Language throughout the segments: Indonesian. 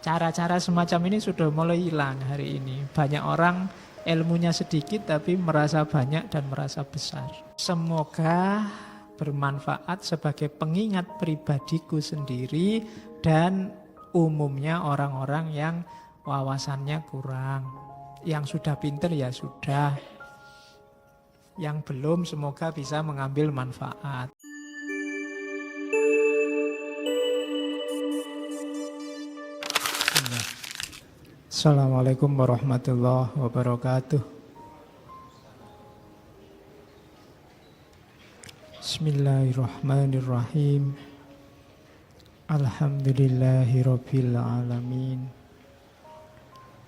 Cara-cara semacam ini sudah mulai hilang hari ini. Banyak orang ilmunya sedikit tapi merasa banyak dan merasa besar. Semoga bermanfaat sebagai pengingat pribadiku sendiri dan umumnya orang-orang yang wawasannya kurang. Yang sudah pinter ya sudah. Yang belum semoga bisa mengambil manfaat. Assalamualaikum warahmatullahi wabarakatuh. Bismillahirrahmanirrahim. Alhamdulillahirabbil alamin.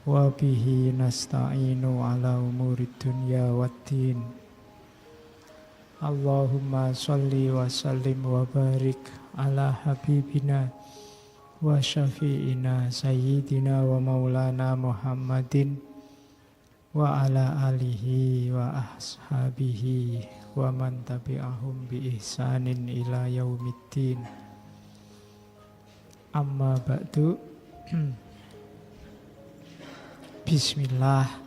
Wa bihi nasta'inu ala umurid dunya waddin. Allahumma sholli wa sallim wa barik ala habibina wa syafi'ina sayyidina wa maulana Muhammadin wa ala alihi wa ashabihi wa man tabi'ahum bi ihsanin ila yaumiddin. Amma ba'du. Bismillah.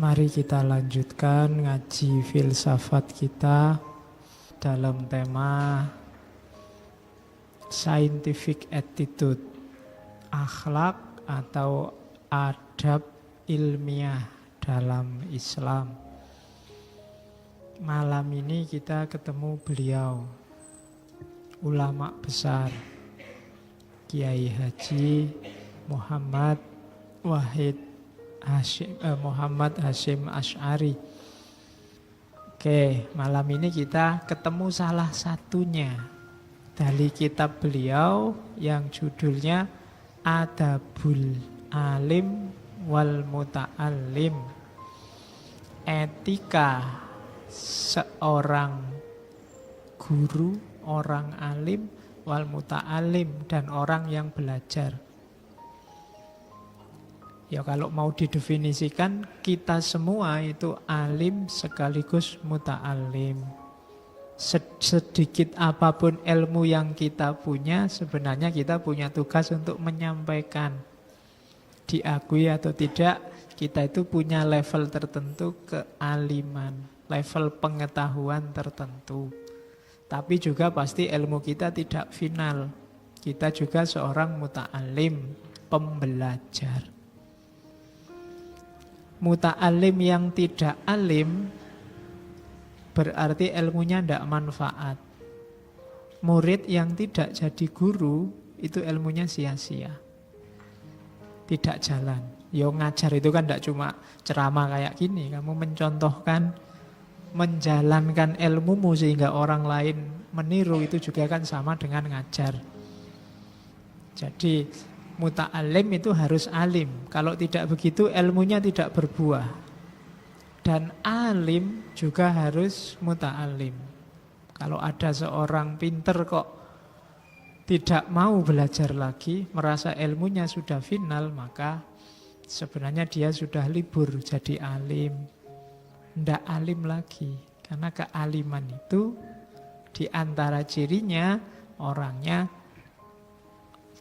Mari kita lanjutkan ngaji filsafat kita dalam tema scientific attitude, akhlak atau adab ilmiah dalam Islam. Malam ini kita ketemu beliau, ulama besar, Kiai Haji Muhammad Hasyim Asy'ari. Oke, malam ini kita ketemu salah satunya dari kitab beliau yang judulnya Adabul Alim wal Muta'allim. Etika seorang guru, orang alim, wal muta'allim, dan orang yang belajar. Ya kalau mau didefinisikan, kita semua itu alim sekaligus muta'allim. Sedikit apapun ilmu yang kita punya, sebenarnya kita punya tugas untuk menyampaikan. Diakui atau tidak, kita itu punya level tertentu kealiman, level pengetahuan tertentu. Tapi juga pasti ilmu kita tidak final. Kita juga seorang muta'alim, pembelajar. Muta'alim yang tidak alim berarti ilmunya tidak manfaat. Murid yang tidak jadi guru itu ilmunya sia-sia, tidak jalan. Yo ngajar itu kan tidak cuma ceramah kayak gini. Kamu mencontohkan, menjalankan ilmumu sehingga orang lain meniru, itu juga kan sama dengan ngajar. Jadi muta'alim itu harus alim. Kalau tidak begitu ilmunya tidak berbuah. Dan alim juga harus muta'alim. Kalau ada seorang pinter kok tidak mau belajar lagi, merasa ilmunya sudah final, maka sebenarnya dia sudah libur jadi alim. Tidak alim lagi. Karena kealiman itu di antara cirinya orangnya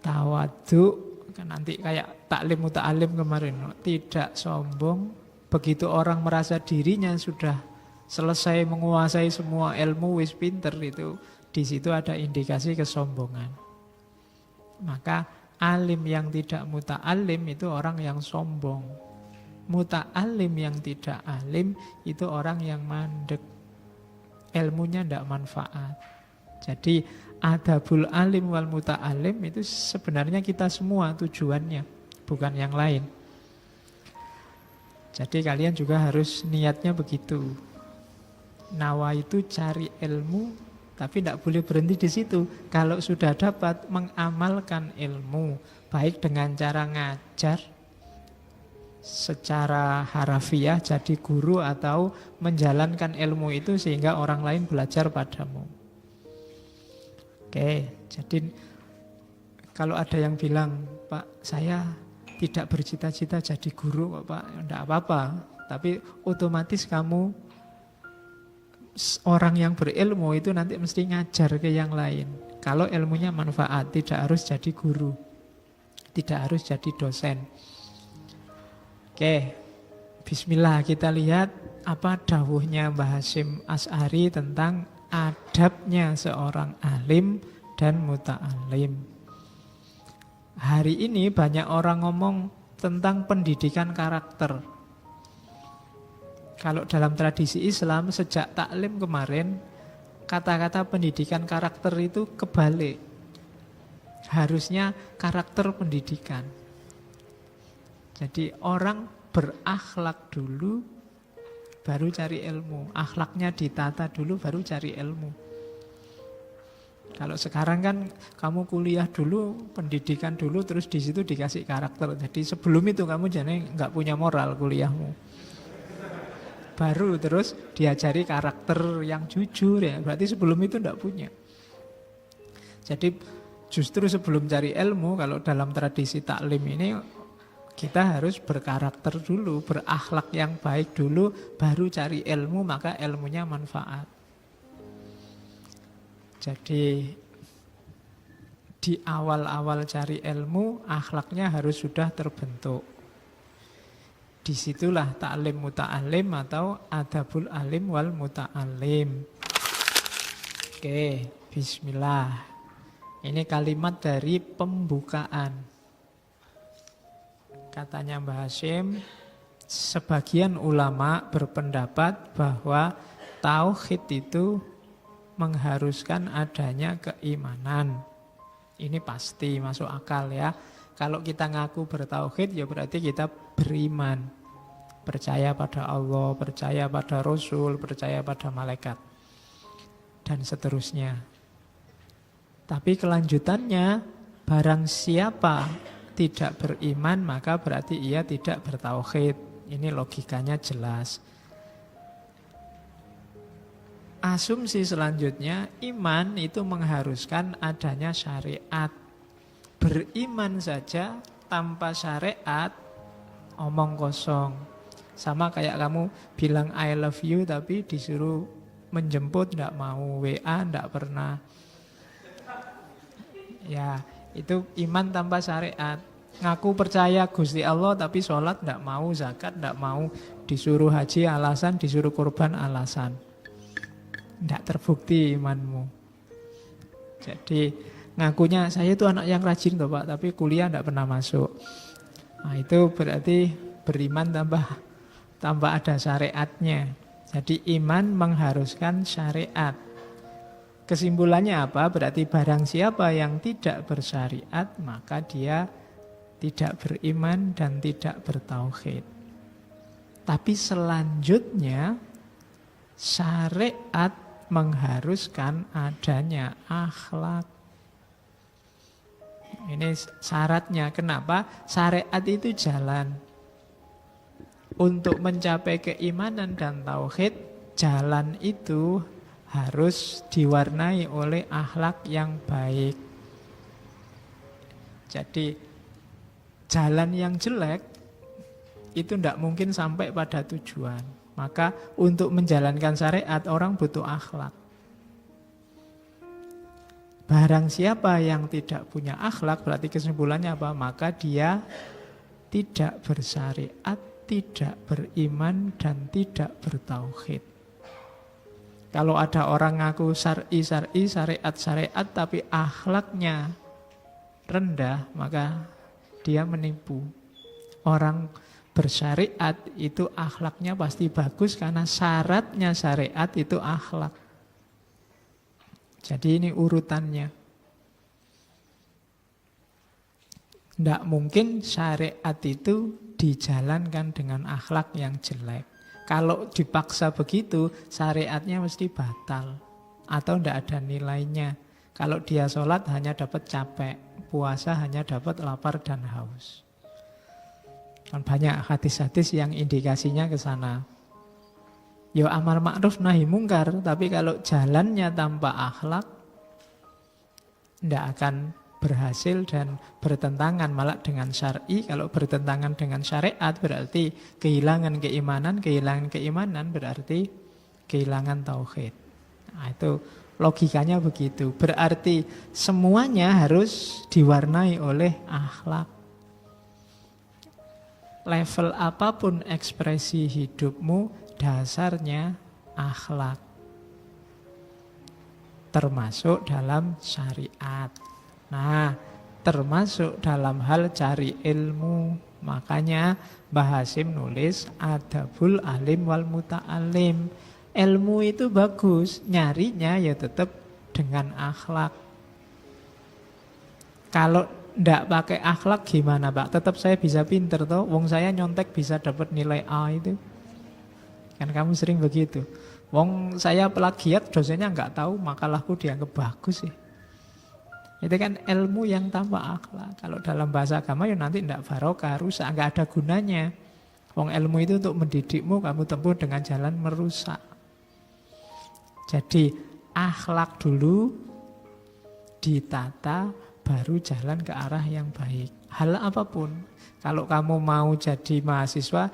tawadhu. Kan nanti kayak taklim muta'alim kemarin, tidak sombong. Begitu orang merasa dirinya sudah selesai menguasai semua ilmu, wis pinter, itu di situ ada indikasi kesombongan. Maka alim yang tidak muta'alim itu orang yang sombong. Muta'alim yang tidak alim itu orang yang mandek. Ilmunya tidak manfaat. Jadi adabul alim wal muta'alim itu sebenarnya kita semua tujuannya, bukan yang lain. Jadi kalian juga harus niatnya begitu. Nawa itu cari ilmu, tapi tidak boleh berhenti di situ. Kalau sudah dapat, mengamalkan ilmu, baik dengan cara ngajar secara harafiah jadi guru, atau menjalankan ilmu itu sehingga orang lain belajar padamu. Oke, jadi kalau ada yang bilang, Pak, saya tidak bercita-cita jadi guru, Pak, tidak apa-apa. Tapi otomatis kamu orang yang berilmu itu nanti mesti ngajar ke yang lain. Kalau ilmunya manfaat, tidak harus jadi guru. Tidak harus jadi dosen. Oke, bismillah, kita lihat apa dawuhnya Mbah Hasyim Asy'ari tentang adabnya seorang alim dan muta'alim. Hari ini banyak orang ngomong tentang pendidikan karakter. Kalau dalam tradisi Islam sejak taklim kemarin, kata-kata pendidikan karakter itu kebalik. Harusnya karakter pendidikan. Jadi orang berakhlak dulu baru cari ilmu. Akhlaknya ditata dulu baru cari ilmu. Kalau sekarang kan kamu kuliah dulu, pendidikan dulu, terus di situ dikasih karakter. Jadi sebelum itu kamu jangan nggak punya moral kuliahmu. Baru terus diajari karakter yang jujur ya. Berarti sebelum itu nggak punya. Jadi justru sebelum cari ilmu, kalau dalam tradisi taklim ini kita harus berkarakter dulu, berakhlak yang baik dulu, baru cari ilmu, maka ilmunya manfaat. Jadi di awal-awal cari ilmu, akhlaknya harus sudah terbentuk. Disitulah ta'lim muta'alim atau adabul alim wal muta'alim. Oke, bismillah. Ini kalimat dari pembukaan. Katanya Mbah Hasyim, sebagian ulama berpendapat bahwa tauhid itu mengharuskan adanya keimanan. Ini pasti masuk akal ya. Kalau kita ngaku bertauhid ya berarti kita beriman. Percaya pada Allah, percaya pada Rasul, percaya pada malaikat. Dan seterusnya. Tapi kelanjutannya, barang siapa tidak beriman maka berarti ia tidak bertauhid. Ini logikanya jelas. Asumsi selanjutnya, iman itu mengharuskan adanya syariat. Beriman saja tanpa syariat, omong kosong. Sama kayak kamu bilang I love you tapi disuruh menjemput tidak mau, WA tidak pernah. Ya, itu iman tanpa syariat. Ngaku percaya Gusti Allah tapi sholat tidak mau, zakat tidak mau, disuruh haji alasan, disuruh kurban alasan. Tidak terbukti imanmu. Jadi ngakunya saya itu anak yang rajin toh Pak, tapi kuliah tidak pernah masuk. Nah, itu berarti beriman tanpa ada syariatnya. Jadi iman mengharuskan syariat. Kesimpulannya apa? Berarti barang siapa yang tidak bersyariat, maka dia tidak beriman dan tidak bertauhid. Tapi selanjutnya, syariat mengharuskan adanya akhlak. Ini syaratnya. Kenapa? Syariat itu jalan. Untuk mencapai keimanan dan tauhid, jalan itu harus diwarnai oleh akhlak yang baik. Jadi jalan yang jelek itu tidak mungkin sampai pada tujuan. Maka untuk menjalankan syariat orang butuh akhlak. Barang siapa yang tidak punya akhlak berarti kesimpulannya apa? Maka dia tidak bersyariat, tidak beriman dan tidak bertauhid. Kalau ada orang ngaku syar'i, syariat, tapi akhlaknya rendah, maka dia menipu. Orang bersyariat itu akhlaknya pasti bagus karena syaratnya syariat itu akhlak. Jadi ini urutannya. Tidak mungkin syariat itu dijalankan dengan akhlak yang jelek. Kalau dipaksa begitu, syariatnya mesti batal atau tidak ada nilainya. Kalau dia sholat hanya dapat capek, puasa hanya dapat lapar dan haus. Kan banyak hadis-hadis yang indikasinya ke sana. Ya amar ma'ruf nahi mungkar, tapi kalau jalannya tanpa akhlak, tidak akan berhasil dan bertentangan malah dengan syar'i. Kalau bertentangan dengan syariat berarti kehilangan keimanan berarti kehilangan tauhid. Nah, itu logikanya begitu. Berarti semuanya harus diwarnai oleh akhlak. level apapun ekspresi hidupmu, dasarnya akhlak. Termasuk dalam syariat. Nah, termasuk dalam hal cari ilmu. Makanya Mbah Hasyim nulis Adabul Alim wal Muta'alim. Ilmu itu bagus, nyarinya ya tetap dengan akhlak. Kalau ndak pakai akhlak gimana, Pak? Tetap saya bisa pinter toh. Wong saya nyontek bisa dapat nilai A itu. Kan kamu sering begitu. Wong saya plagiat, dosennya nggak tahu, makalahku dianggap bagus sih. Itu kan ilmu yang tanpa akhlak. Kalau dalam bahasa agama ya nanti ndak barokah, rusak, nggak ada gunanya. Wong ilmu itu untuk mendidikmu, kamu tempuh dengan jalan merusak. Jadi akhlak dulu ditata, baru jalan ke arah yang baik. Hal apapun. Kalau kamu mau jadi mahasiswa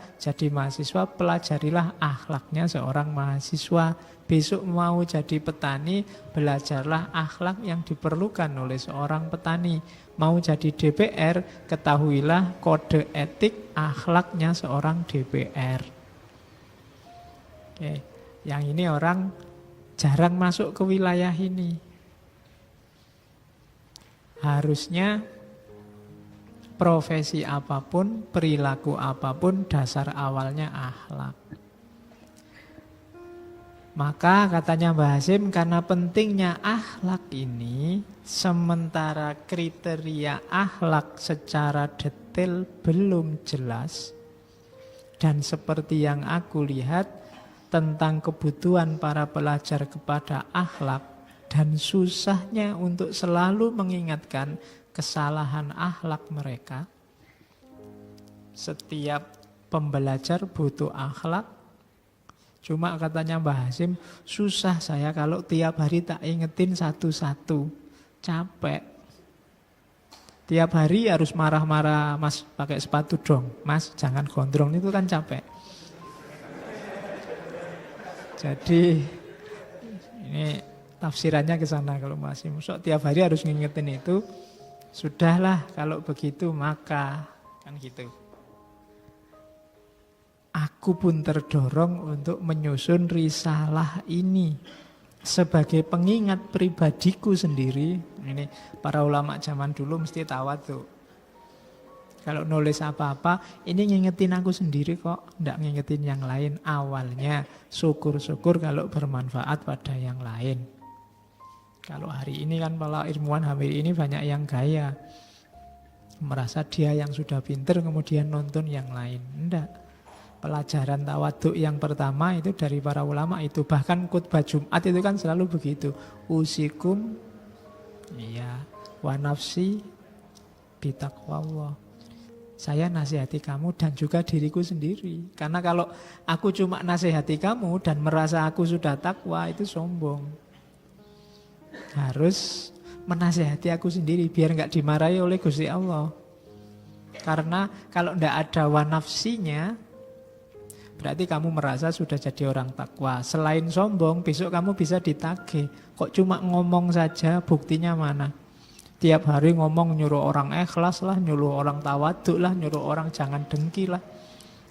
pelajarilah akhlaknya seorang mahasiswa. Besok mau jadi petani, belajarlah akhlak yang diperlukan oleh seorang petani. Mau jadi DPR, ketahuilah kode etik akhlaknya seorang DPR. Oke. Yang ini orang jarang masuk ke wilayah ini. Harusnya profesi apapun, perilaku apapun, dasar awalnya akhlak. Maka katanya Mbah Hasyim, karena pentingnya akhlak ini, sementara kriteria akhlak secara detail belum jelas, dan seperti yang aku lihat tentang kebutuhan para pelajar kepada akhlak, dan susahnya untuk selalu mengingatkan kesalahan akhlak mereka. Setiap pembelajar butuh akhlak. Cuma katanya Mbah Hasyim, susah saya kalau tiap hari tak ingetin satu-satu. Capek. Tiap hari harus marah-marah, Mas pakai sepatu dong, Mas jangan gondrong, itu kan capek. Jadi ini tafsirannya ke sana kalau Mbah Hasyim. So, tiap hari harus ngingetin itu. Sudahlah kalau begitu maka kan gitu. Aku pun terdorong untuk menyusun risalah ini sebagai pengingat pribadiku sendiri. Ini para ulama zaman dulu mesti tawadhu. Kalau nulis apa-apa, ini ngingetin aku sendiri kok, ndak ngingetin yang lain. Awalnya syukur-syukur kalau bermanfaat pada yang lain. Kalau hari ini kan para ilmuwan hari ini banyak yang gaya. Merasa dia yang sudah pinter kemudian nonton yang lain. Enggak. Pelajaran tawaduk yang pertama itu dari para ulama itu. Bahkan khutbah Jumat itu kan selalu begitu. Usikum wa nafsi bitaqwallah. Saya nasihati kamu dan juga diriku sendiri. Karena kalau aku cuma nasihati kamu dan merasa aku sudah takwa, itu sombong. Harus menasihati aku sendiri biar nggak dimarahi oleh Gusti Allah. Karena kalau ndak ada wa nafsinya, berarti kamu merasa sudah jadi orang takwa. Selain sombong, besok kamu bisa ditagih. Kok cuma ngomong saja, buktinya mana? Tiap hari ngomong nyuruh orang ikhlas lah, nyuruh orang tawaduk lah, nyuruh orang jangan dengki lah.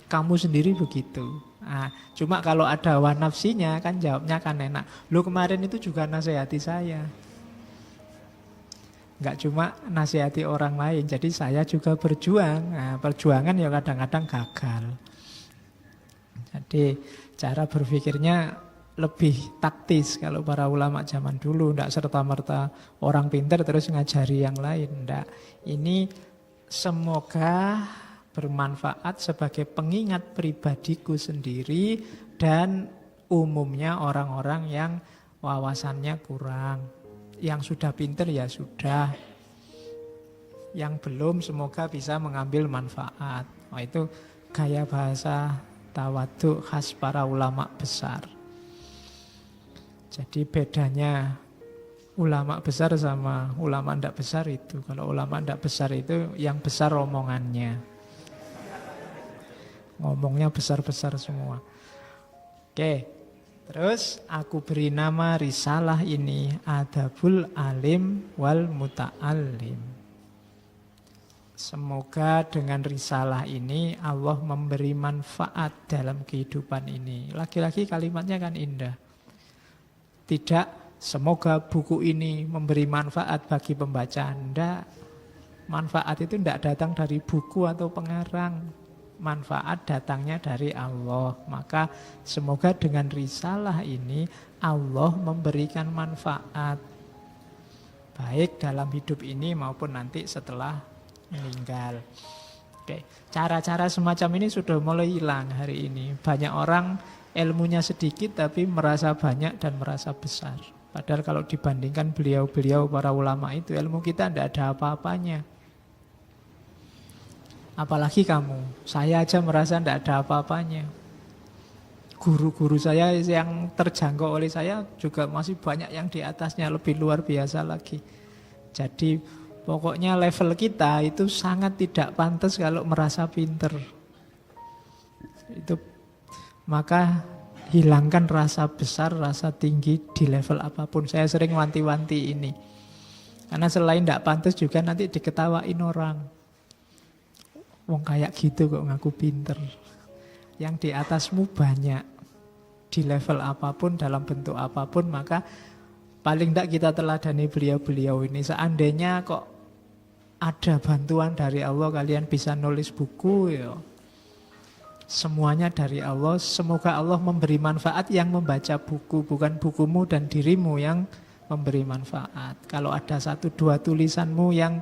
Kamu sendiri begitu. Nah, cuma kalau ada wa nafsinya kan jawabnya kan enak. Lu kemarin itu juga nasihati saya. Enggak cuma nasihati orang lain, jadi saya juga berjuang. Nah, perjuangan ya kadang-kadang gagal. Jadi cara berpikirnya lebih taktis kalau para ulama zaman dulu. Tidak serta-merta orang pintar terus ngajari yang lain. Tidak. Ini semoga bermanfaat sebagai pengingat pribadiku sendiri dan umumnya orang-orang yang wawasannya kurang. Yang sudah pintar ya sudah. Yang belum semoga bisa mengambil manfaat. Wah, itu gaya bahasa tawaduk khas para ulama besar. Jadi bedanya ulama besar sama ulama ndak besar itu. Kalau ulama ndak besar itu yang besar omongannya. Ngomongnya besar-besar semua. Oke, terus aku beri nama risalah ini Adabul Alim wal Muta'alim. Semoga dengan risalah ini Allah memberi manfaat dalam kehidupan ini. Lagi-lagi kalimatnya kan indah. Tidak semoga buku ini memberi manfaat bagi pembaca. Tidak. Manfaat itu tidak datang dari buku atau pengarang. Manfaat datangnya dari Allah. Maka semoga dengan risalah ini Allah memberikan manfaat. Baik dalam hidup ini maupun nanti setelah meninggal. Oke, cara-cara semacam ini sudah mulai hilang hari ini. Banyak orang ilmunya sedikit tapi merasa banyak dan merasa besar. Padahal kalau dibandingkan beliau-beliau para ulama itu, ilmu kita tidak ada apa-apanya. Apalagi kamu, saya aja merasa tidak ada apa-apanya. Guru-guru saya yang terjangkau oleh saya juga masih banyak yang di atasnya, lebih luar biasa lagi. Jadi pokoknya level kita itu sangat tidak pantas kalau merasa pinter. Itu maka hilangkan rasa besar, rasa tinggi di level apapun. Saya sering wanti-wanti ini. Karena selain tidak pantas juga nanti diketawain orang. Wong kayak gitu kok ngaku pinter. Yang di atasmu banyak. Di level apapun, dalam bentuk apapun, maka paling tidak kita teladani beliau-beliau ini. Seandainya kok ada bantuan dari Allah, kalian bisa nulis buku ya. Semuanya dari Allah. Semoga Allah memberi manfaat yang membaca buku, bukan bukumu dan dirimu yang memberi manfaat. Kalau ada 1-2 tulisanmu yang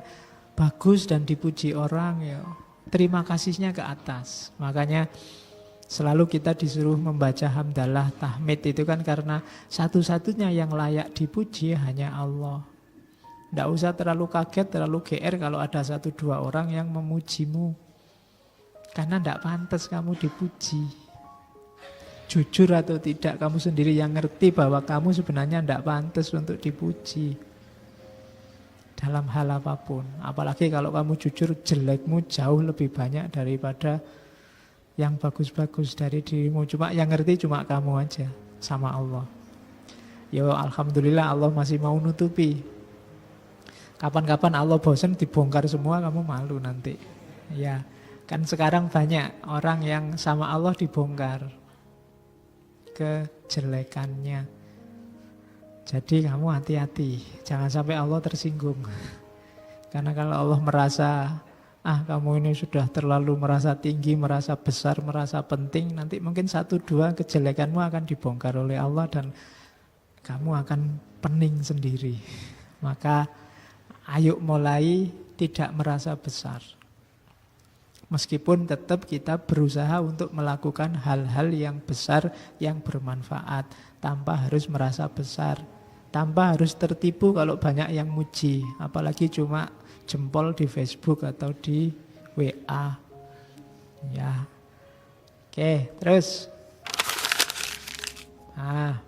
bagus dan dipuji orang ya, terima kasihnya ke atas. Makanya selalu kita disuruh membaca hamdalah, tahmid itu kan karena satu-satunya yang layak dipuji hanya Allah. Tidak usah terlalu kaget, terlalu GR kalau ada 1-2 orang yang memujimu. Karena tidak pantas kamu dipuji. Jujur atau tidak, kamu sendiri yang ngerti bahwa kamu sebenarnya tidak pantas untuk dipuji. Dalam hal apapun. Apalagi kalau kamu jujur, jelekmu jauh lebih banyak daripada yang bagus-bagus dari dirimu. Cuma yang ngerti cuma kamu aja, sama Allah. Ya alhamdulillah Allah masih mau nutupi. Kapan-kapan Allah bosan dibongkar semua, kamu malu nanti. Ya, kan sekarang banyak orang yang sama Allah dibongkar kejelekannya. Jadi kamu hati-hati, jangan sampai Allah tersinggung. Karena kalau Allah merasa, kamu ini sudah terlalu merasa tinggi, merasa besar, merasa penting, nanti mungkin 1-2 kejelekanmu akan dibongkar oleh Allah dan kamu akan pening sendiri. Maka ayo mulai tidak merasa besar. Meskipun tetap kita berusaha untuk melakukan hal-hal yang besar, yang bermanfaat, tanpa harus merasa besar, tanpa harus tertipu kalau banyak yang muji, apalagi cuma jempol di Facebook atau di WA. Ya. Oke, terus.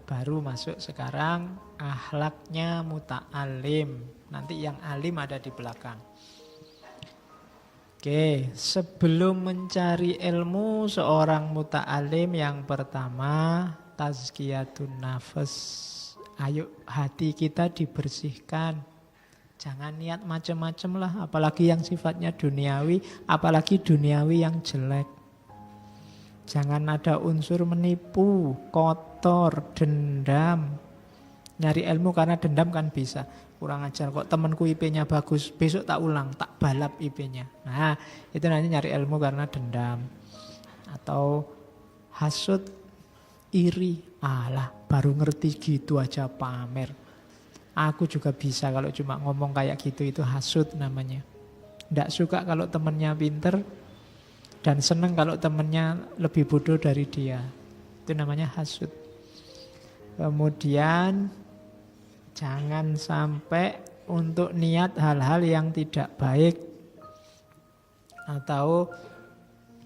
Baru masuk sekarang akhlaknya muta'alim. Nanti yang alim ada di belakang. Oke, sebelum mencari ilmu seorang muta'alim, yang pertama tazkiyatun nafas. Ayo hati kita dibersihkan. Jangan niat macam-macam lah, apalagi yang sifatnya duniawi, apalagi duniawi yang jelek. Jangan ada unsur menipu, kotor, dendam. Nyari ilmu karena dendam kan bisa. Kurang ajar kok temanku IP-nya bagus, besok tak ulang, tak balap IP-nya. Nah, itu nanti nyari ilmu karena dendam. Atau hasud, iri. Alah, baru ngerti gitu aja pamer. Aku juga bisa kalau cuma ngomong kayak gitu, itu hasud namanya. Nggak suka kalau temennya pinter dan seneng kalau temennya lebih bodoh dari dia. Itu namanya hasud. Kemudian jangan sampai untuk niat hal-hal yang tidak baik atau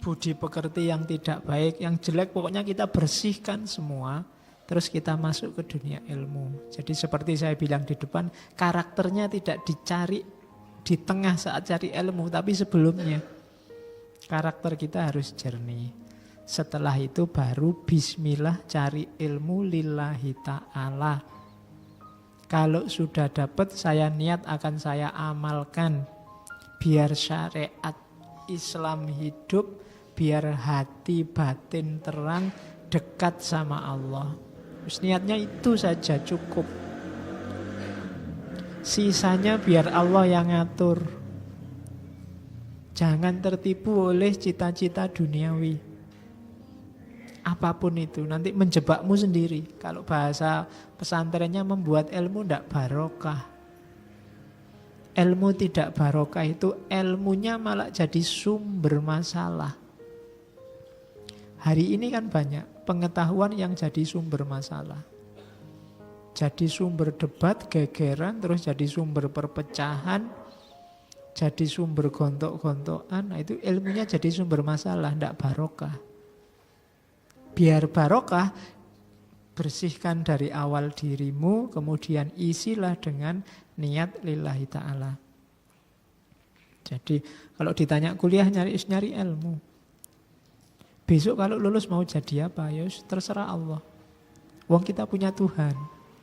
budi pekerti yang tidak baik, yang jelek, pokoknya kita bersihkan semua. Terus kita masuk ke dunia ilmu. Jadi seperti saya bilang di depan, karakternya tidak dicari di tengah saat cari ilmu, tapi sebelumnya. Karakter kita harus jernih. Setelah itu baru bismillah cari ilmu lillahi ta'ala. Kalau sudah dapat, saya niat akan saya amalkan. biar syariat Islam hidup, biar hati batin terang, dekat sama Allah. Terus niatnya itu saja cukup. Sisanya biar Allah yang ngatur. Jangan tertipu oleh cita-cita duniawi. Apapun itu, nanti menjebakmu sendiri. Kalau bahasa pesantrennya membuat ilmu tidak barokah. Ilmu tidak barokah itu ilmunya malah jadi sumber masalah. Hari ini kan banyak pengetahuan yang jadi sumber masalah. Jadi sumber debat, gegeran, terus jadi sumber perpecahan, jadi sumber gontok-gontokan. Nah, itu ilmunya jadi sumber masalah, tidak barokah. Biar barokah, bersihkan dari awal dirimu, kemudian isilah dengan niat lillahi ta'ala. Jadi kalau ditanya kuliah nyari ilmu. Besok kalau lulus mau jadi apa? Ya terserah Allah. Wong kita punya Tuhan.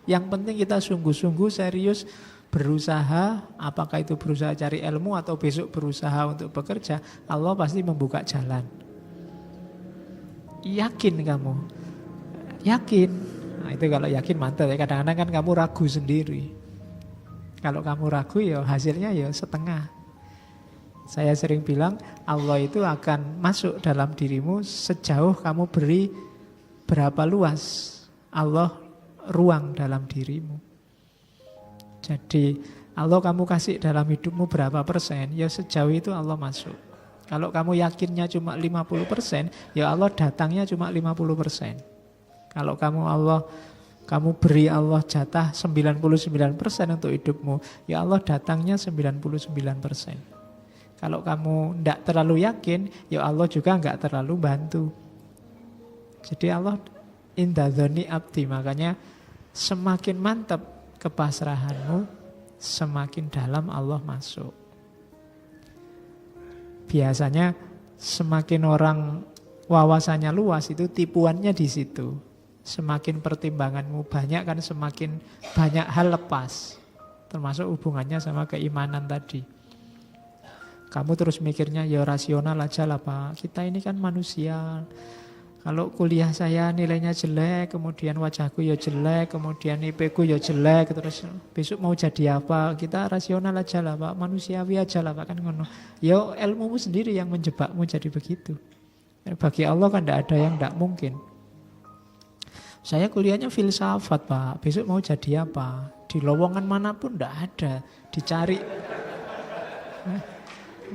Yang penting kita sungguh-sungguh serius berusaha, apakah itu berusaha cari ilmu atau besok berusaha untuk bekerja, Allah pasti membuka jalan. Yakin kamu? Yakin. Nah, itu kalau yakin mantap ya. Kadang-kadang kan kamu ragu sendiri. Kalau kamu ragu ya hasilnya ya setengah. Saya sering bilang Allah itu akan masuk dalam dirimu sejauh kamu beri berapa luas Allah ruang dalam dirimu. Jadi Allah kamu kasih dalam hidupmu berapa persen, ya sejauh itu Allah masuk. Kalau kamu yakinnya cuma 50%, ya Allah datangnya cuma 50%. Kalau kamu beri Allah jatah 99% untuk hidupmu, ya Allah datangnya 99%. Kalau kamu tidak terlalu yakin, ya Allah juga enggak terlalu bantu. Jadi Allah inda dzanni abdi, makanya semakin mantap kepasrahanmu, semakin dalam Allah masuk. Biasanya semakin orang wawasannya luas itu tipuannya di situ. Semakin pertimbanganmu banyak kan semakin banyak hal lepas. Termasuk hubungannya sama keimanan tadi. Kamu terus mikirnya ya rasional aja lah Pak. Kita ini kan manusia. Kalau kuliah saya nilainya jelek, kemudian wajahku ya jelek, kemudian IP ku ya jelek, terus besok mau jadi apa? Kita rasional aja lah Pak, manusiawi aja lah Pak, kan ngono. Ya ilmumu sendiri yang menjebakmu jadi begitu. Bagi Allah kan tidak ada yang tidak mungkin. Saya kuliahnya filsafat Pak, besok mau jadi apa? Di lowongan manapun tidak ada, dicari.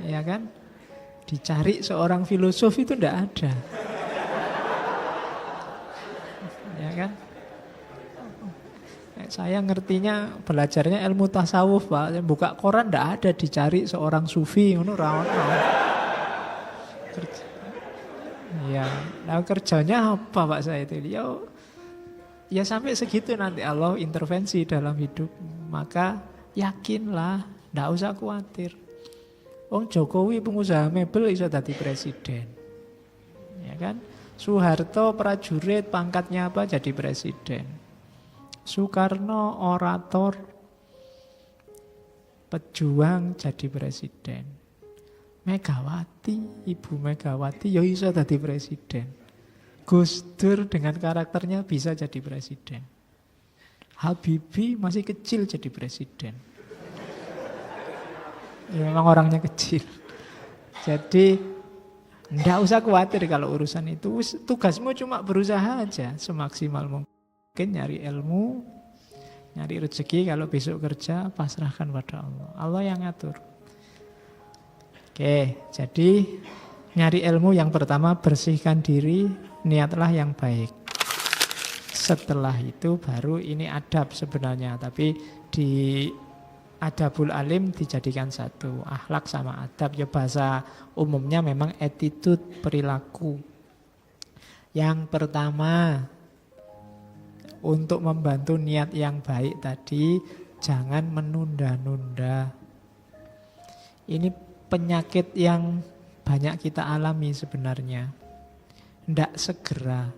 Ya kan? Dicari seorang filosof itu tidak ada. Ya kan? Saya ngertinya belajarnya ilmu tasawuf Pak. Buka koran tidak ada dicari seorang sufi ngono ra ono. Ya, nah kerjanya apa Pak saya itu? Ya sampai segitu nanti Allah intervensi dalam hidup. Maka yakinlah, tidak usah khawatir. Wong Jokowi pengusaha mebel iso dadi presiden. Ya kan? Soeharto prajurit pangkatnya apa jadi presiden. Soekarno orator pejuang jadi presiden. Megawati, Ibu Megawati ya iso jadi presiden. Gus Dur dengan karakternya bisa jadi presiden. Habibie masih kecil jadi presiden. Ya, memang orangnya kecil. Jadi nggak usah khawatir kalau urusan itu. Tugasmu cuma berusaha aja semaksimal mungkin nyari ilmu, nyari rezeki. Kalau besok kerja pasrahkan pada Allah. Allah yang ngatur. Oke, jadi nyari ilmu yang pertama bersihkan diri, niatlah yang baik. Setelah itu baru ini adab sebenarnya, tapi di adabul alim dijadikan satu, akhlak sama adab. Ya bahasa umumnya memang attitude, perilaku. Yang pertama, untuk membantu niat yang baik tadi, jangan menunda-nunda. Ini penyakit yang banyak kita alami sebenarnya. Tidak segera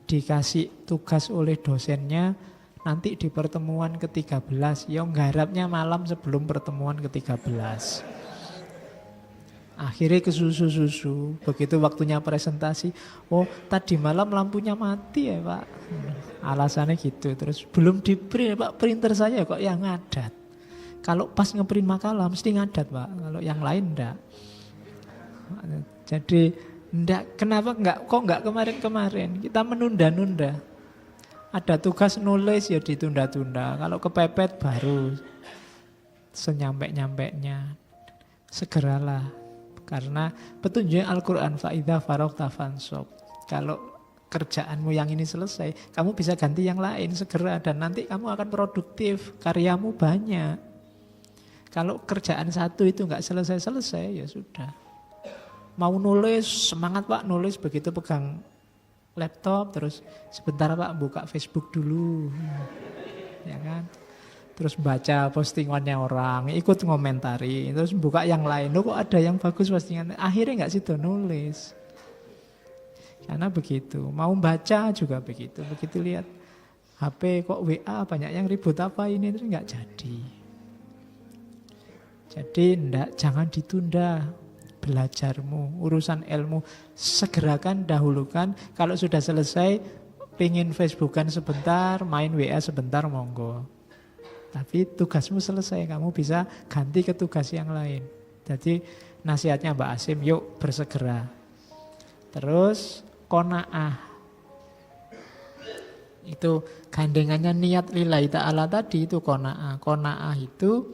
dikasih tugas oleh dosennya, nanti di pertemuan ke-13, ya nggarapnya malam sebelum pertemuan ke-13. Akhirnya ke susu-susu. Begitu waktunya presentasi, oh tadi malam lampunya mati ya Pak. Alasannya gitu. Terus belum di print Pak, printer saya kok yang ngadat. Kalau pas ngeprint makalah mesti ngadat Pak. Kalau yang lain enggak. Jadi enggak, kenapa kok enggak kemarin-kemarin? Kita menunda-nunda. Ada tugas nulis ya ditunda-tunda. Kalau kepepet baru senyampe-nyampenya. Segeralah. Karena petunjuk Al-Quran fa'idha faragta fansab. Kalau kerjaanmu yang ini selesai, kamu bisa ganti yang lain segera. Dan nanti kamu akan produktif. Karyamu banyak. Kalau kerjaan satu itu enggak selesai-selesai ya sudah. Mau nulis, semangat Pak nulis, begitu pegang laptop terus sebentar Pak buka Facebook dulu. Ya kan? Terus baca postingannya orang, ikut ngomentari, terus buka yang lain. Loh kok ada yang bagus postingan? Akhirnya enggak situ nulis. Karena begitu. Mau baca juga begitu. Begitu lihat HP kok WA banyak yang ribut apa ini, terus enggak jadi. Jadi jangan ditunda. Belajarmu, urusan ilmu segerakan, dahulukan. Kalau sudah selesai pingin Facebookan sebentar, main WA sebentar, monggo. Tapi tugasmu selesai, kamu bisa ganti ke tugas yang lain. Jadi nasihatnya Mbak Asim, yuk bersegera. Terus qanaah. Itu gandengannya niat lillahi ta'ala tadi, itu qanaah. Qanaah itu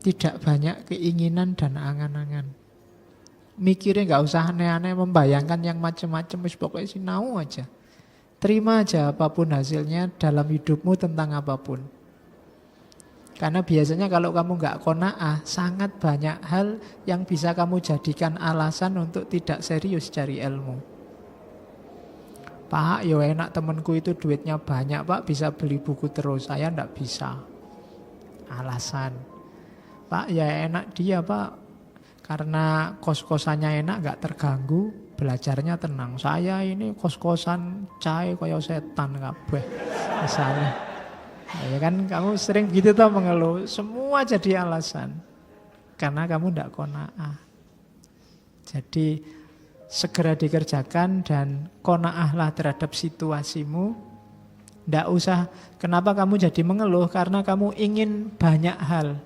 tidak banyak keinginan dan angan-angan. Mikirnya gak usah aneh-aneh, membayangkan yang macam-macam, wis pokoknya sinau aja. Terima aja apapun hasilnya dalam hidupmu tentang apapun. Karena biasanya kalau kamu gak qanaah, sangat banyak hal yang bisa kamu jadikan alasan untuk tidak serius cari ilmu. Pak, yo enak temanku itu duitnya banyak Pak, bisa beli buku terus, saya ndak bisa. Alasan. Pak, ya enak dia Pak, karena kos-kosannya enak, gak terganggu, belajarnya tenang. Saya ini kos-kosan cae kaya setan kabeh. Misalnya. Ya kan kamu sering gitu tuh mengeluh, semua jadi alasan. Karena kamu ndak qanaah. Jadi segera dikerjakan dan qanaahlah terhadap situasimu. Ndak usah, kenapa kamu jadi mengeluh? Karena kamu ingin banyak hal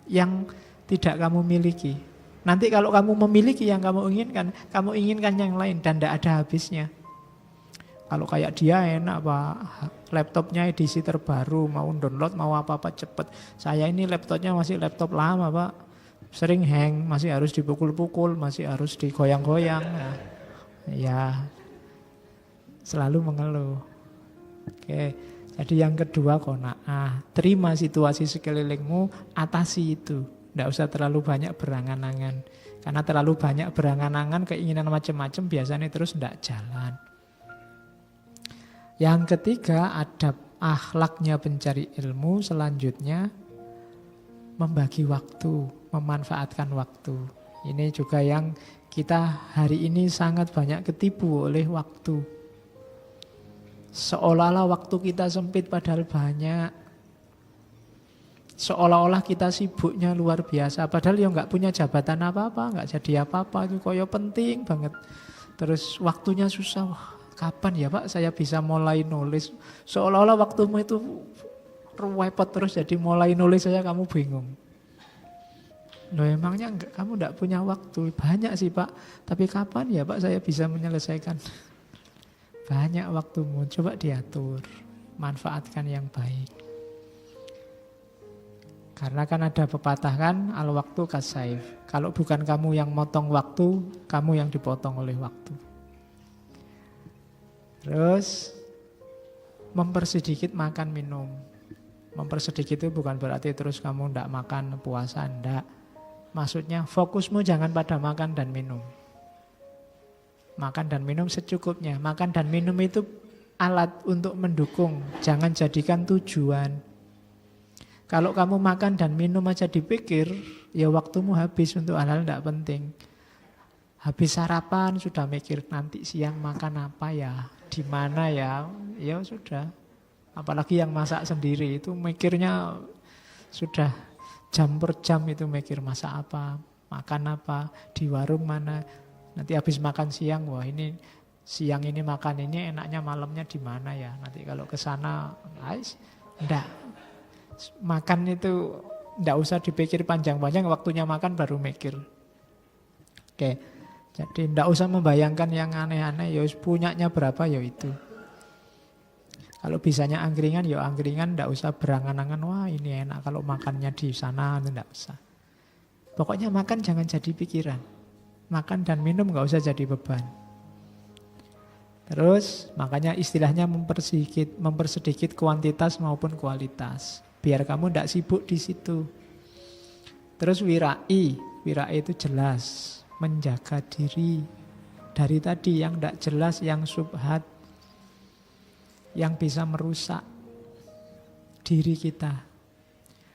yang tidak kamu miliki. Nanti kalau kamu memiliki yang kamu inginkan yang lain dan tidak ada habisnya. Kalau kayak dia enak Pak, laptopnya edisi terbaru, mau download, mau apa-apa cepet. Saya ini laptopnya masih laptop lama Pak, sering hang, masih harus dipukul-pukul, masih harus digoyang-goyang. Nah, ya selalu mengeluh. Oke, jadi yang kedua qanaah, terima situasi sekelilingmu, atasi itu. Tidak usah terlalu banyak berangan-angan. Karena terlalu banyak berangan-angan, keinginan macam-macam biasanya terus tidak jalan. Yang ketiga, adab akhlaknya pencari ilmu. Selanjutnya, membagi waktu, memanfaatkan waktu. Ini juga yang kita hari ini sangat banyak ketipu oleh waktu. Seolah-olah waktu kita sempit padahal banyak. Seolah-olah kita sibuknya luar biasa, padahal ya nggak punya jabatan apa-apa, nggak jadi apa-apa, itu kaya penting banget. Terus waktunya susah, wah, kapan ya Pak saya bisa mulai nulis? Seolah-olah waktumu itu repot terus, jadi mulai nulis saja kamu bingung. Loh emangnya kamu nggak punya waktu? Banyak sih Pak, tapi kapan ya Pak saya bisa menyelesaikan? Banyak waktumu, coba diatur, manfaatkan yang baik. Karena kan ada pepatah kan, al waktu kasaif. Kalau bukan kamu yang motong waktu, kamu yang dipotong oleh waktu. Terus mempersedikit makan minum. Mempersedikit itu bukan berarti terus kamu ndak makan puasa, ndak. Maksudnya fokusmu jangan pada makan dan minum. Makan dan minum secukupnya. Makan dan minum itu alat untuk mendukung, jangan jadikan tujuan. Kalau kamu makan dan minum aja dipikir, ya waktumu habis untuk hal-hal tidak penting. Habis sarapan sudah mikir nanti siang makan apa ya, di mana ya, ya sudah. Apalagi yang masak sendiri itu mikirnya sudah jam per jam itu mikir masak apa. Makan apa? Di warung mana? Nanti habis makan siang, wah ini siang ini makan ini enaknya malamnya di mana ya? Nanti kalau ke sana, enggak. Makan itu enggak usah dipikir panjang-panjang, waktunya makan baru mikir. Oke. Jadi enggak usah membayangkan yang aneh-aneh, ya punyanya berapa ya itu. Kalau bisanya angkringan, ya angkringan enggak usah berangan-angan, wah ini enak kalau makannya di sana, enggak usah. Pokoknya makan jangan jadi pikiran. Makan dan minum enggak usah jadi beban. Terus makanya istilahnya mempersedikit kuantitas maupun kualitas. Biar kamu enggak sibuk di situ. Terus wirai itu jelas. Menjaga diri. Dari tadi yang enggak jelas, yang subhat. Yang bisa merusak diri kita.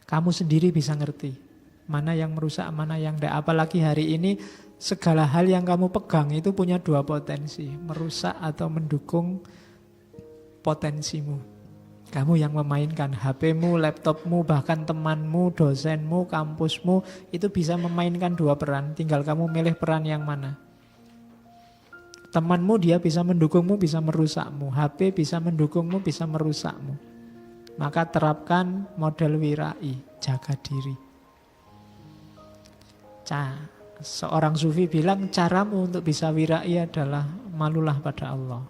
Kamu sendiri bisa ngerti. Mana yang merusak, mana yang enggak. Apalagi hari ini segala hal yang kamu pegang itu punya dua potensi. Merusak atau mendukung potensimu. Kamu yang memainkan HP-mu, laptopmu, bahkan temanmu, dosenmu, kampusmu. Itu bisa memainkan dua peran. Tinggal kamu milih peran yang mana. Temanmu dia bisa mendukungmu, bisa merusakmu. HP bisa mendukungmu, bisa merusakmu. Maka terapkan model wirai. Jaga diri. Seorang sufi bilang caramu untuk bisa wirai adalah malulah pada Allah.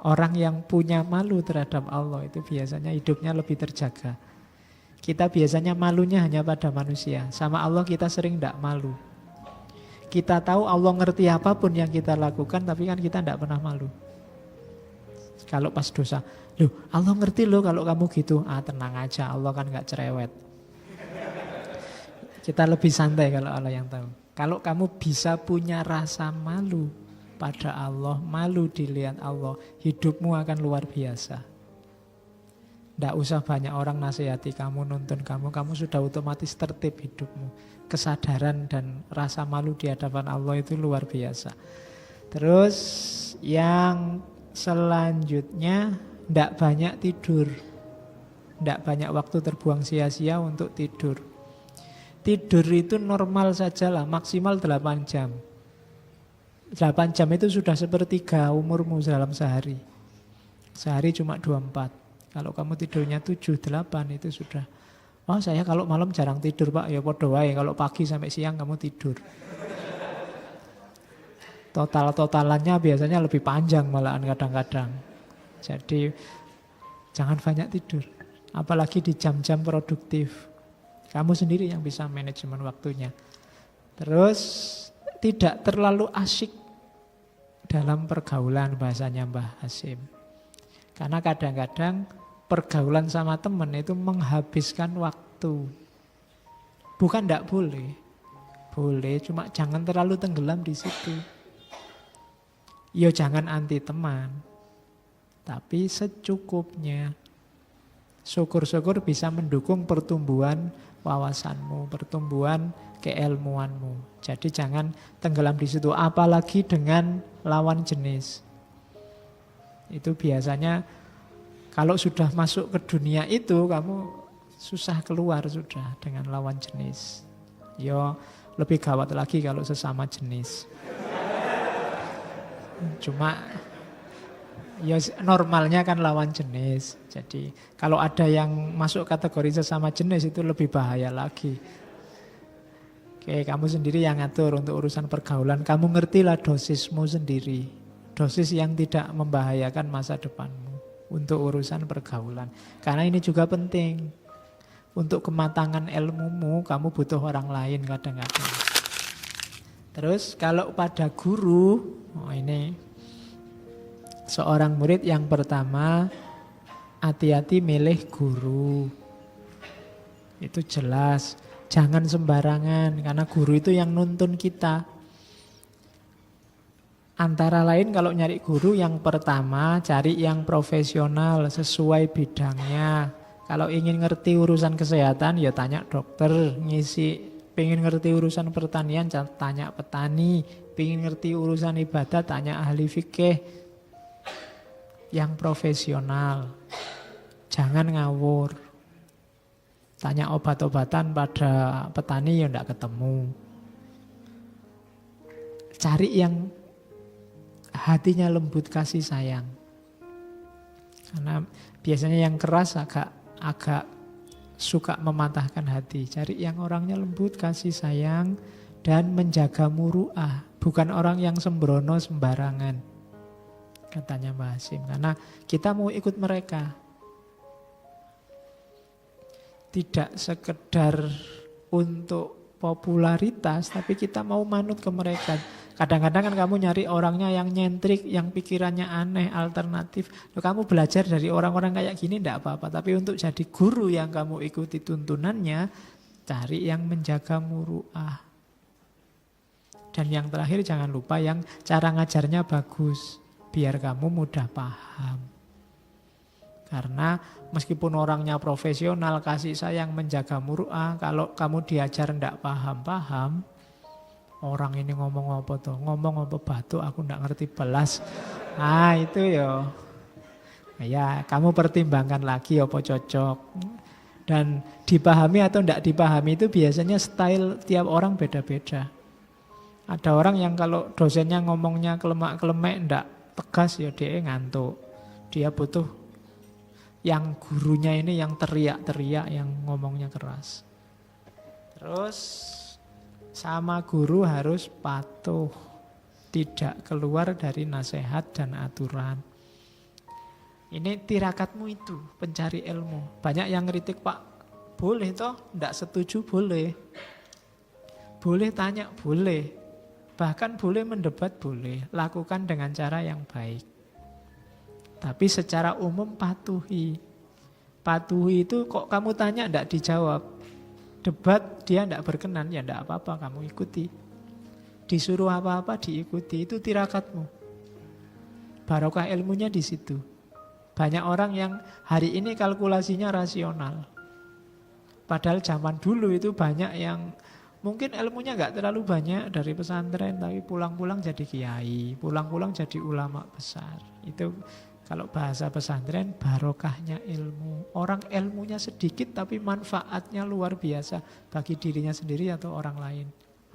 Orang yang punya malu terhadap Allah itu biasanya hidupnya lebih terjaga. Kita biasanya malunya hanya pada manusia. Sama Allah kita sering tidak malu. Kita tahu Allah ngerti apapun yang kita lakukan, tapi kan kita tidak pernah malu. Kalau pas dosa, loh Allah ngerti loh kalau kamu gitu. Tenang aja, Allah kan gak cerewet. Kita lebih santai kalau Allah yang tahu. Kalau kamu bisa punya rasa malu pada Allah, malu dilihat Allah, hidupmu akan luar biasa. Tidak usah banyak orang nasihati kamu, nuntun kamu sudah otomatis tertib hidupmu. Kesadaran dan rasa malu di hadapan Allah itu luar biasa. Terus yang selanjutnya, tidak banyak tidur. Tidak banyak waktu terbuang sia-sia untuk tidur. Tidur itu normal sajalah, maksimal 8 jam. 8 jam itu sudah sepertiga umurmu dalam sehari. Sehari cuma 24. Kalau kamu tidurnya 7, 8 itu sudah. Oh saya kalau malam jarang tidur Pak, ya podo wae. Kalau pagi sampai siang kamu tidur. Total-totalannya biasanya lebih panjang malahan kadang-kadang. Jadi jangan banyak tidur. Apalagi di jam-jam produktif. Kamu sendiri yang bisa manajemen waktunya. Terus tidak terlalu asyik dalam pergaulan bahasanya Mbah Hasyim. Karena kadang-kadang pergaulan sama teman itu menghabiskan waktu. Bukan tidak boleh. Boleh, cuma jangan terlalu tenggelam di situ. Ya jangan anti teman. Tapi secukupnya. Syukur-syukur bisa mendukung pertumbuhan wawasanmu, pertumbuhan keilmuanmu. Jadi jangan tenggelam di situ, apalagi dengan lawan jenis. Itu biasanya kalau sudah masuk ke dunia itu kamu susah keluar sudah dengan lawan jenis. Yo lebih gawat lagi kalau sesama jenis. Cuma ya normalnya kan lawan jenis. Jadi kalau ada yang masuk kategori sesama jenis itu lebih bahaya lagi. Oke, kamu sendiri yang ngatur untuk urusan pergaulan. Kamu ngertilah dosismu sendiri. Dosis yang tidak membahayakan masa depanmu untuk urusan pergaulan. Karena ini juga penting. Untuk kematangan ilmumu kamu butuh orang lain kadang-kadang. Terus kalau pada guru, ini seorang murid yang pertama, hati-hati milih guru. Itu jelas. Jangan sembarangan, karena guru itu yang nuntun kita. Antara lain kalau nyari guru, yang pertama cari yang profesional sesuai bidangnya. Kalau ingin ngerti urusan kesehatan, ya tanya dokter, ngisi. Pengen ngerti urusan pertanian, tanya petani. Pengen ngerti urusan ibadah, tanya ahli fikih. Yang profesional. Jangan ngawur. Tanya obat-obatan pada petani ya enggak ketemu. Cari yang hatinya lembut kasih sayang. Karena biasanya yang keras agak suka mematahkan hati. Cari yang orangnya lembut, kasih sayang, dan menjaga muru'ah. Bukan orang yang sembrono sembarangan, katanya Mbah Hasim. Karena kita mau ikut mereka. Tidak sekedar untuk popularitas, tapi kita mau manut ke mereka. Kadang-kadang kan kamu nyari orangnya yang nyentrik, yang pikirannya aneh, alternatif. Loh, kamu belajar dari orang-orang kayak gini tidak apa-apa. Tapi untuk jadi guru yang kamu ikuti tuntunannya, cari yang menjaga muru'ah. Dan yang terakhir jangan lupa yang cara ngajarnya bagus, biar kamu mudah paham. Karena meskipun orangnya profesional, kasih sayang, menjaga muru'ah, kalau kamu diajar ndak paham-paham, orang ini ngomong apa tuh? Ngomong apa batu, aku ndak ngerti belas. Nah itu ya kamu pertimbangkan lagi apa cocok. Dan dipahami atau ndak dipahami itu biasanya style tiap orang beda-beda. Ada orang yang kalau dosennya ngomongnya kelemak-kelemek, ndak tegas, ya dia ngantuk. Dia butuh yang gurunya ini yang teriak-teriak, yang ngomongnya keras. Terus sama guru harus patuh, tidak keluar dari nasihat dan aturan. Ini tirakatmu itu, pencari ilmu. Banyak yang kritik, Pak, boleh toh, ndak setuju boleh. Boleh tanya, boleh. Bahkan boleh mendebat, boleh. Lakukan dengan cara yang baik. Tapi secara umum patuhi. Patuhi itu kok kamu tanya ndak dijawab. Debat dia ndak berkenan, ya ndak apa-apa, kamu ikuti. Disuruh apa-apa diikuti, itu tirakatmu. Barokah ilmunya di situ. Banyak orang yang hari ini kalkulasinya rasional. Padahal zaman dulu itu banyak yang mungkin ilmunya nggak terlalu banyak dari pesantren, tapi pulang-pulang jadi kiai, pulang-pulang jadi ulama besar. Itu kalau bahasa pesantren barokahnya ilmu. Orang ilmunya sedikit tapi manfaatnya luar biasa bagi dirinya sendiri atau orang lain.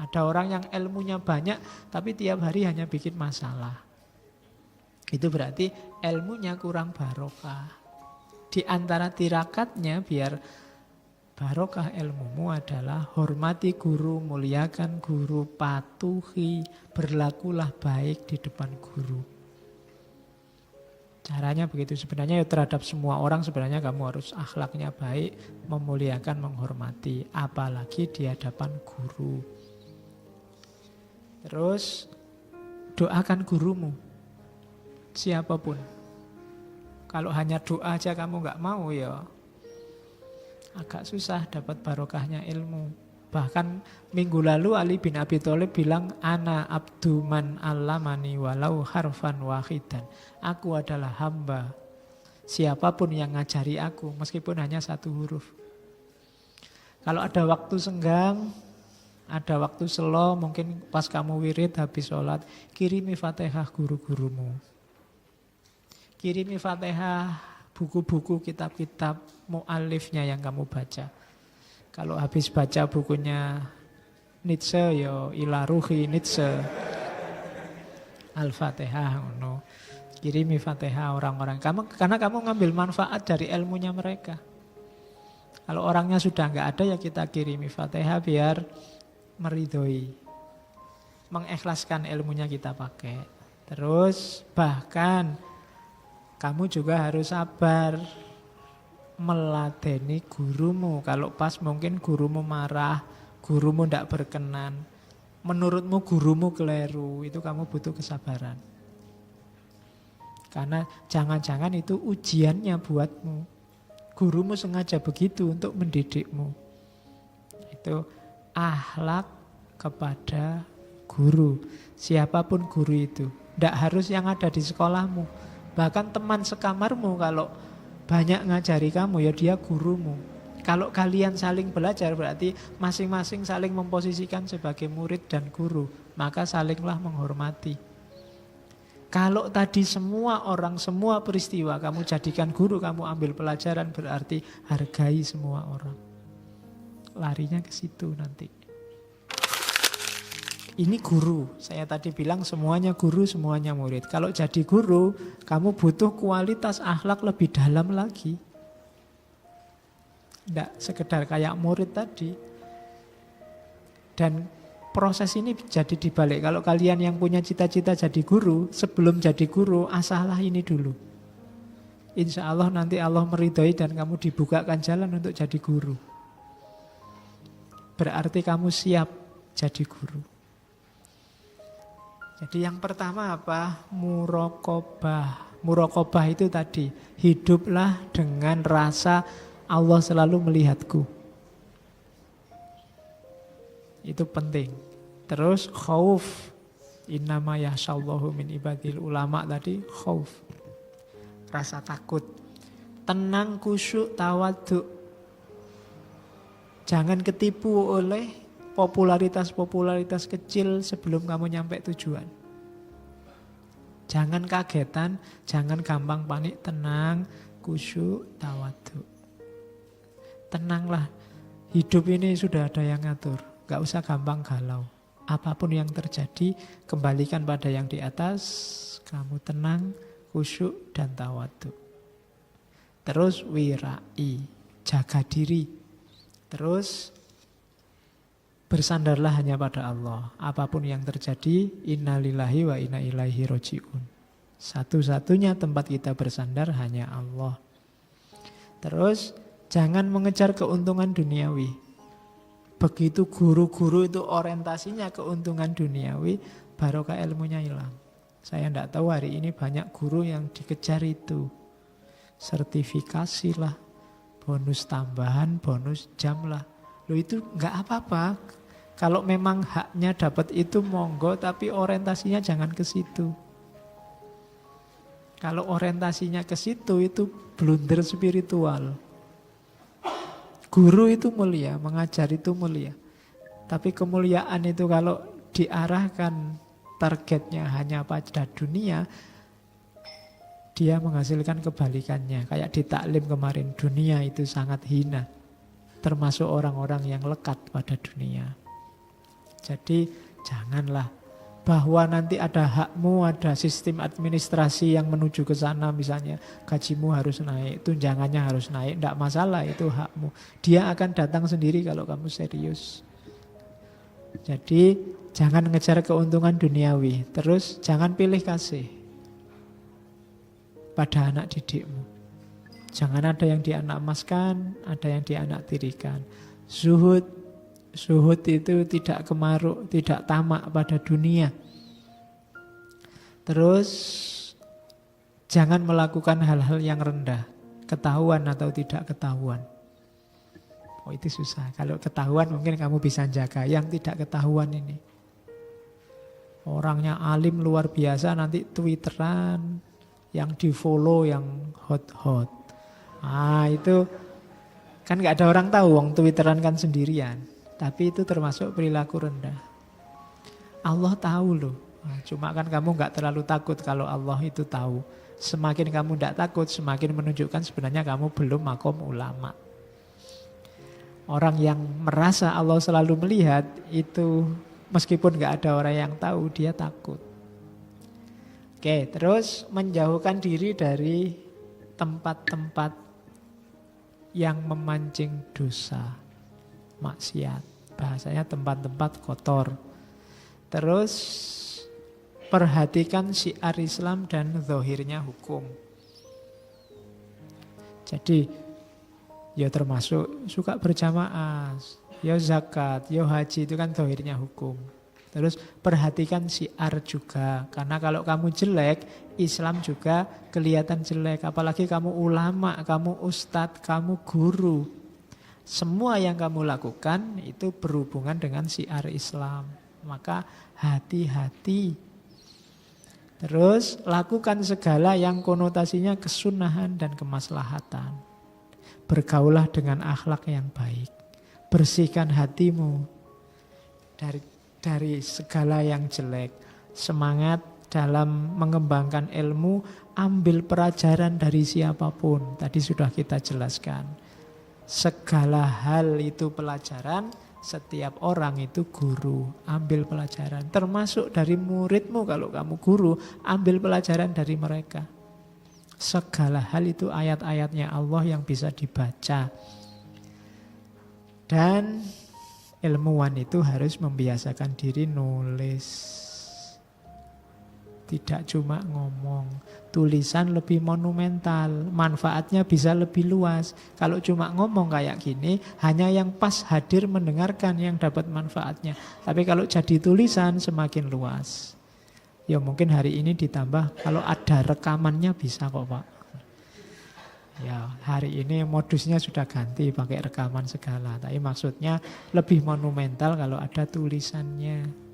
Ada orang yang ilmunya banyak tapi tiap hari hanya bikin masalah. Itu berarti ilmunya kurang barokah. Di antara tirakatnya biar barokah ilmumu adalah hormati guru, muliakan guru, patuhi, berlakulah baik di depan guru. Caranya begitu sebenarnya ya, terhadap semua orang sebenarnya kamu harus akhlaknya baik, memuliakan, menghormati, apalagi di hadapan guru. Terus doakan gurumu, siapapun. Kalau hanya doa aja kamu nggak mau ya agak susah dapat barokahnya ilmu. Bahkan minggu lalu Ali bin Abi Thalib bilang, ana abdu man allamani walau harfan wahidan. Aku adalah hamba siapapun yang ngajari aku meskipun hanya satu huruf. Kalau ada waktu senggang, ada waktu slow, mungkin pas kamu wirid habis sholat, kirimi Fatihah guru-gurumu. Kirimi Fatihah buku-buku, kitab-kitab mu'alifnya yang kamu baca. Kalau habis baca bukunya Nietzsche, ya ila ruhi Nietzsche, Al-Fatihah, no. Kirimi Fatihah orang-orang kamu, karena kamu ngambil manfaat dari ilmunya mereka. Kalau orangnya sudah nggak ada ya kita kirimi Fatihah biar meridhoi, mengikhlaskan ilmunya kita pakai. Terus bahkan kamu juga harus sabar meladeni gurumu. Kalau pas mungkin gurumu marah, gurumu tidak berkenan, menurutmu gurumu keliru, itu kamu butuh kesabaran. Karena jangan-jangan itu ujiannya buatmu. Gurumu sengaja begitu untuk mendidikmu. Itu akhlak kepada guru. Siapapun guru itu. Tidak harus yang ada di sekolahmu. Bahkan teman sekamarmu kalau banyak ngajari kamu, ya dia gurumu. Kalau kalian saling belajar berarti masing-masing saling memposisikan sebagai murid dan guru. Maka salinglah menghormati. Kalau tadi semua orang, semua peristiwa kamu jadikan guru, kamu ambil pelajaran, berarti hargai semua orang. Larinya ke situ nanti. Ini guru, saya tadi bilang semuanya guru, semuanya murid. Kalau jadi guru, kamu butuh kualitas akhlak lebih dalam lagi. Tidak sekedar kayak murid tadi. Dan proses ini jadi dibalik. Kalau kalian yang punya cita-cita jadi guru, sebelum jadi guru, asahlah ini dulu. Insya Allah nanti Allah meridhoi dan kamu dibukakan jalan untuk jadi guru. Berarti kamu siap jadi guru. Jadi yang pertama apa? Muraqabah. Muraqabah itu tadi, hiduplah dengan rasa Allah selalu melihatku. Itu penting. Terus khauf. Innama yakhshallahu min ibadil ulama tadi khauf. Rasa takut. Tenang, khusyuk, tawadhu. Jangan ketipu oleh popularitas-popularitas kecil sebelum kamu nyampe tujuan. Jangan kagetan, jangan gampang panik, tenang, khusyuk, tawadhu. Tenanglah, hidup ini sudah ada yang ngatur, gak usah gampang galau. Apapun yang terjadi, kembalikan pada yang di atas, kamu tenang, khusyuk, dan tawadhu. Terus wirai, jaga diri. Terus bersandarlah hanya pada Allah. Apapun yang terjadi, innalillahi wa inna ilaihi roji'un. Satu-satunya tempat kita bersandar hanya Allah. Terus, jangan mengejar keuntungan duniawi. Begitu guru-guru itu orientasinya keuntungan duniawi, barokah ilmunya hilang. Saya tidak tahu hari ini banyak guru yang dikejar itu. Sertifikasi lah, bonus tambahan, bonus jam lah. Loh itu nggak apa-apa. Kalau memang haknya dapat itu monggo, tapi orientasinya jangan ke situ. Kalau orientasinya ke situ itu blunder spiritual. Guru itu mulia, mengajar itu mulia. Tapi kemuliaan itu kalau diarahkan targetnya hanya pada dunia, dia menghasilkan kebalikannya. Kayak di taklim kemarin, dunia itu sangat hina. Termasuk orang-orang yang lekat pada dunia. Jadi janganlah bahwa nanti ada hakmu, ada sistem administrasi yang menuju ke sana misalnya. Gajimu harus naik, tunjangannya harus naik, tidak masalah itu hakmu. Dia akan datang sendiri kalau kamu serius. Jadi jangan ngejar keuntungan duniawi. Terus jangan pilih kasih pada anak didikmu. Jangan ada yang dianak emaskan, ada yang dianak tirikan. Zuhud itu tidak kemaruk, tidak tamak pada dunia. Terus jangan melakukan hal-hal yang rendah, ketahuan atau tidak ketahuan. Oh itu susah. Kalau ketahuan mungkin kamu bisa jaga. Yang tidak ketahuan ini, orangnya alim luar biasa, nanti twitteran, yang di follow yang hot-hot. Itu kan gak ada orang tahu, wong twitteran kan sendirian. Tapi itu termasuk perilaku rendah. Allah tahu loh. Cuma kan kamu gak terlalu takut kalau Allah itu tahu. Semakin kamu gak takut, semakin menunjukkan sebenarnya kamu belum makom ulama. Orang yang merasa Allah selalu melihat, itu meskipun gak ada orang yang tahu, dia takut. Oke, terus menjauhkan diri dari tempat-tempat yang memancing dosa, maksiat. Bahasanya tempat-tempat kotor. Terus perhatikan syiar Islam dan zahirnya hukum. Jadi ya termasuk suka berjamaah, ya zakat, ya haji, itu kan zahirnya hukum. Terus perhatikan syiar juga. Karena kalau kamu jelek, Islam juga kelihatan jelek. Apalagi kamu ulama, kamu ustadz, kamu guru. Semua yang kamu lakukan itu berhubungan dengan syiar Islam. Maka hati-hati. Terus lakukan segala yang konotasinya kesunahan dan kemaslahatan. Bergaulah dengan akhlak yang baik. Bersihkan hatimu dari segala yang jelek. Semangat dalam mengembangkan ilmu, ambil pelajaran dari siapapun. Tadi sudah kita jelaskan. Segala hal itu pelajaran, Setiap orang itu guru, ambil pelajaran. Termasuk dari muridmu kalau kamu guru, ambil pelajaran dari mereka. Segala hal itu ayat-ayatnya Allah yang bisa dibaca. Dan ilmuwan itu harus membiasakan diri nulis. Tidak cuma ngomong. Tulisan lebih monumental, manfaatnya bisa lebih luas. Kalau cuma ngomong kayak gini, hanya yang pas hadir mendengarkan yang dapat manfaatnya. Tapi kalau jadi tulisan semakin luas. Ya mungkin hari ini ditambah, kalau ada rekamannya bisa kok Pak. Ya hari ini modusnya sudah ganti pakai rekaman segala. Tapi maksudnya lebih monumental kalau ada tulisannya.